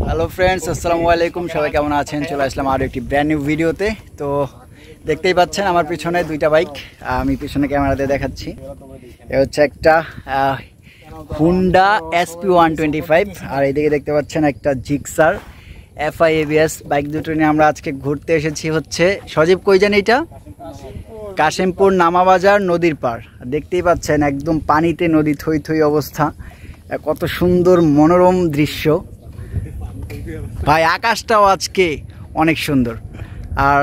Hello friends, আসসালামু আলাইকুম। সবাই কেমন আছেন? চলে আসলাম আরও একটি ব্র্যান্ড নিউ ভিডিওতে। তো দেখতেই পাচ্ছেন আমার পিছনে দুইটা বাইক, আমি পিছনে ক্যামেরাতে দেখাচ্ছি। এ হচ্ছে একটা হুন্ডা SP125 আর এইদিকে দেখতে পাচ্ছেন একটা জিক্সার FI ABS বাইক। দুটো নিয়ে আমরা আজকে ঘুরতে এসেছি। হচ্ছে সজীব, কই জানি এটা? কাশিমপুর নামাবাজার নদীর পাড়। দেখতেই পাচ্ছেন একদম পানিতে নদী, থই থই অবস্থা। কত সুন্দর মনোরম দৃশ্য ভাই, আকাশটাও আজকে অনেক সুন্দর। আর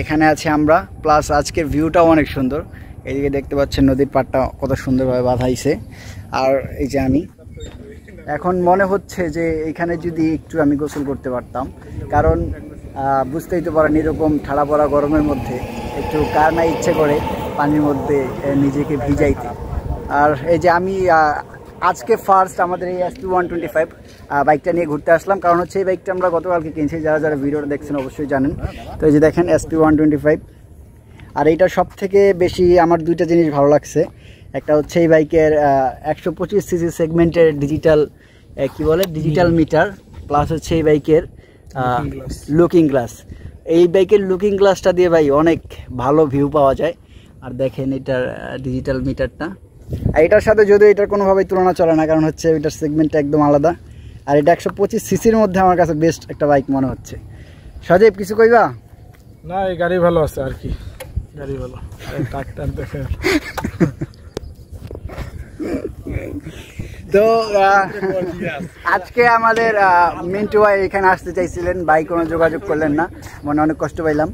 এখানে আছে আমরা, প্লাস আজকের ভিউটাও অনেক সুন্দর। এইদিকে দেখতে পাচ্ছেন নদীর পাড়টা কত সুন্দরভাবে বাঁধাইছে। আর এই যে আমি এখন মনে হচ্ছে যে এখানে যদি একটু আমি গোসল করতে পারতাম, কারণ বুঝতেই তো পারেন এরকম ঠাড়া পড়া গরমের মধ্যে একটু কার না ইচ্ছে করে পানির মধ্যে নিজেকে ভিজাইতে। আর এই যে আমি আজকে ফার্স্ট আমাদের এই SP125 বাইকটা নিয়ে ঘুরতে আসলাম, কারণ হচ্ছে এই বাইকটা আমরা গতকালকে কিনছি। যারা যারা ভিডিওটা দেখছেন অবশ্যই জানেন। তো এই যে দেখেন SP125। আর এইটা সব থেকে বেশি আমার দুইটা জিনিস ভালো লাগছে। একটা হচ্ছে এই বাইকের 125cc সেগমেন্টের ডিজিটাল ডিজিটাল মিটার, প্লাস হচ্ছে এই বাইকের লুকিং গ্লাস। এই বাইকের লুকিং গ্লাসটা দিয়ে ভাই অনেক ভালো ভিউ পাওয়া যায়। আর দেখেন এটার ডিজিটাল মিটারটা, আর এটার সাথে যদিও এটার কোনোভাবেই তুলনা চলে না, কারণ হচ্ছে এটার সেগমেন্টটা একদম আলাদা। আর এটা 125cc-র মধ্যে আমার কাছে বেস্ট একটা বাইক মনে হচ্ছে। সজীব, কিছু কইবা? না, এই গাড়ি ভালো আছে আর কি, গাড়ি ভালো। ট্রাক্টর দেখে তো আজকে আমাদের মিন্টু ভাই এখানে আসতে চাইছিলেন, ভাই কোনো যোগাযোগ করলেন না, মনে অনেক কষ্ট পাইলাম।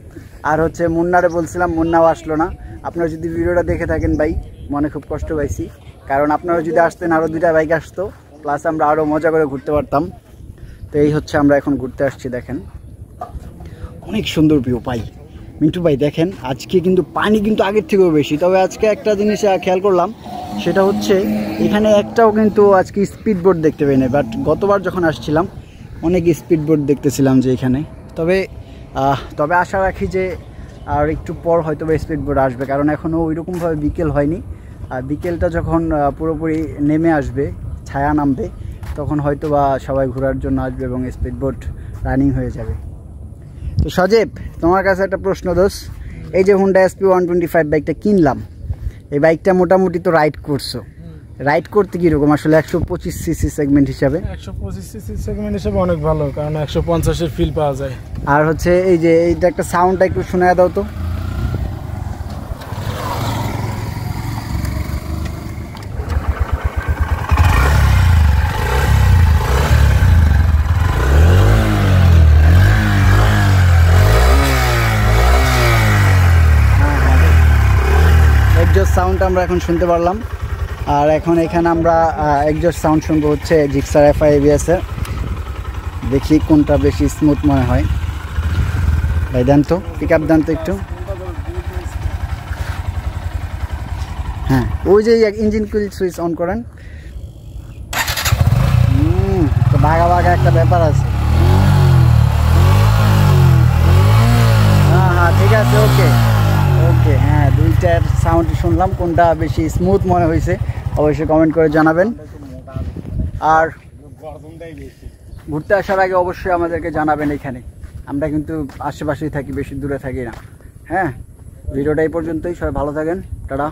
আর হচ্ছে মুন্নারে বলছিলাম, মুন্নাও আসলো না। আপনারা যদি ভিডিওটা দেখে থাকেন ভাই, মনে খুব কষ্ট পাইছি, কারণ আপনারা যদি আসতেন আরও দুইটা বাইক আসতো, প্লাস আমরা আরও মজা করে ঘুরতে পারতাম। তো এই হচ্ছে আমরা এখন ঘুরতে আসছি। দেখেন অনেক সুন্দর ভিউ পাই। মিন্টু ভাই দেখেন আজকে কিন্তু পানি কিন্তু আগের থেকেও বেশি। তবে আজকে একটা জিনিস খেয়াল করলাম, সেটা হচ্ছে এখানে একটাও কিন্তু আজকে স্পিড বোট দেখতে পাই না। বাট গতবার যখন আসছিলাম অনেক স্পিড বোট দেখতেছিলাম যে এখানে। তবে আশা রাখি যে আর একটু পর হয়তো বা স্পিড বোট আসবে, কারণ এখনও ওইরকমভাবে বিকেল হয়নি। আর বিকেলটা যখন পুরোপুরি নেমে আসবে, ছায়া নামবে, তখন হয়তো বা সবাই ঘোরার জন্য আসবে এবং স্পিড বোট রানিং হয়ে যাবে। তো সজীব, তোমার কাছে একটা প্রশ্ন দোষ। এই যে হুন্ডা SP125 বাইকটা কিনলাম, এই বাইকটা মোটামুটি তো রাইড করছো, রাইড করতে কীরকম আসলে 125cc সেগমেন্ট হিসাবে? 125cc সেগমেন্ট হিসাবে অনেক ভালো, কারণ 150-এর ফিল পাওয়া যায়। আর হচ্ছে এই যে এইটা একটা সাউন্ডটা একটু শোনায় দাও তো। এক্সজস্ট সাউন্ড আমরা এখন শুনতে পারলাম। আর এখন এখানে আমরা এক্সজস্ট সাউন্ড শুনবো হচ্ছে জিক্সার FI ABS-এর। দেখি কোনটা বেশি স্মুথ মনে হয়। ভাই দেন তো, পিক আপ দেন তো একটু। হ্যাঁ, ওই যে ইঞ্জিন কুইল সুইচ অন করেন। তো ভাগা ভাগা একটা ব্যাপার আছে। হ্যাঁ, ঠিক আছে, ওকে। হ্যাঁ, দুইটার সাউন্ড শুনলাম, কোনটা বেশি স্মুথ মনে হয়েছে অবশ্যই কমেন্ট করে জানাবেন। আর ঘুরতে আসার আগে অবশ্যই আমাদেরকে জানাবেন। এখানে আমরা কিন্তু আশেপাশেই থাকি, বেশি দূরে থাকি না। হ্যাঁ, ভিডিওটা এই পর্যন্তই। সবাই ভালো থাকেন, টাটা।